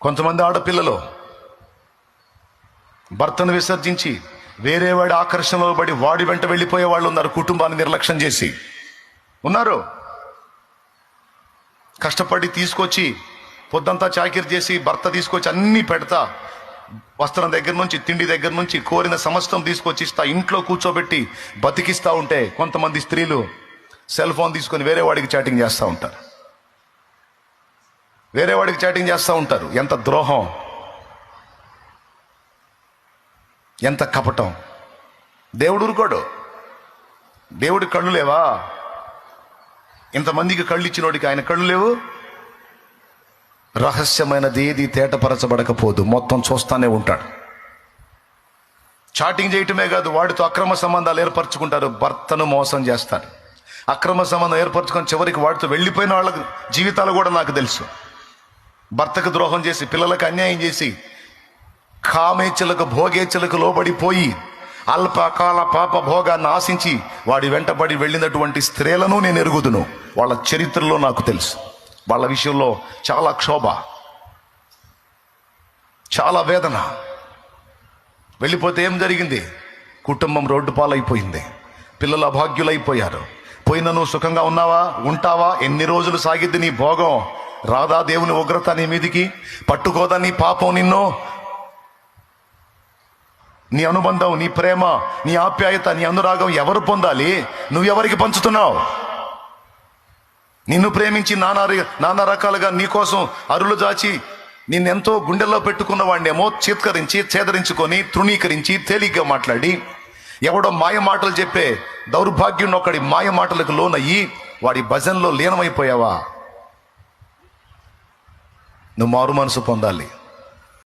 కొంతమంది ఆడపిల్లలు భర్తను విసర్జించి వేరే వాడి ఆకర్షణలో పడి వాడి వెంట వెళ్ళిపోయే వాళ్ళు ఉన్నారు. కుటుంబాన్ని నిర్లక్ష్యం చేసి ఉన్నారు. కష్టపడి తీసుకొచ్చి పొద్దంతా చాకిరి చేసి భర్త తీసుకొచ్చి అన్నీ పెడతా, వస్త్రం దగ్గర నుంచి తిండి దగ్గర నుంచి కోరిన సమస్తం తీసుకొచ్చి ఇస్తా, ఇంట్లో కూర్చోబెట్టి బతికిస్తా ఉంటే కొంతమంది స్త్రీలు సెల్ ఫోన్ తీసుకొని వేరే వాడికి చాటింగ్ చేస్తూ ఉంటారు. వేరే వాడికి చాటింగ్ చేస్తూ ఉంటారు. ఎంత ద్రోహం, ఎంత కపటం. దేవుడు ఊరుకోడు. దేవుడి కళ్ళు లేవా? ఇంతమందికి కళ్ళు ఇచ్చినోడికి ఆయన కళ్ళు లేవు? రహస్యమైనది ఏది తేటపరచబడకపోదు, మొత్తం చూస్తానే ఉంటాడు. చాటింగ్ చేయటమే కాదు, వాడితో అక్రమ సంబంధాలు ఏర్పరచుకుంటారు, భర్తను మోసం చేస్తారు. అక్రమ సంబంధం ఏర్పరచుకొని చివరికి వాడితో వెళ్ళిపోయిన వాళ్ళ జీవితాలు కూడా నాకు తెలుసు. భర్తకు ద్రోహం చేసి, పిల్లలకు అన్యాయం చేసి, కామేచ్ఛలకు భోగేచ్ఛలకు లోబడిపోయి అల్పకాల పాప భోగాన్ని ఆశించి వాడి వెంటబడి వెళ్ళినటువంటి స్త్రీలను నేను ఎరుగుదును. వాళ్ళ చరిత్రలో నాకు తెలుసు. వాళ్ళ విషయంలో చాలా క్షోభ, చాలా వేదన. వెళ్ళిపోతే ఏం జరిగింది? కుటుంబం రోడ్డు పాలైపోయింది, పిల్లలు అభాగ్యులైపోయారు. పోయిన నువ్వు సుఖంగా ఉన్నావా? ఉంటావా? ఎన్ని రోజులు సాగిద్ది నీ భోగం? రాదా దేవుని ఉగ్రత నీ మీదికి? పట్టుకోదా నీ పాపం నిన్ను? నీ అనుబంధం, నీ ప్రేమ, నీ ఆప్యాయత, నీ అనురాగం ఎవరు పొందాలి? నువ్వెవరికి పంచుతున్నావు? నిన్ను ప్రేమించి నానా రకాలుగా నీకోసం అరులు జాచి నిన్నెంతో గుండెల్లో పెట్టుకున్న వాడినేమో చీత్కరించి, చేదరించుకొని, తృణీకరించి, తేలిగ్గా మాట్లాడి, ఎవడో మాయ మాటలు చెప్పే దౌర్భాగ్యం ఒకడి మాయ మాటలకు లోనయ్యి వాడి భజనలో లీనమైపోయావా? నువ్వు మారు మనసు పొందాలి.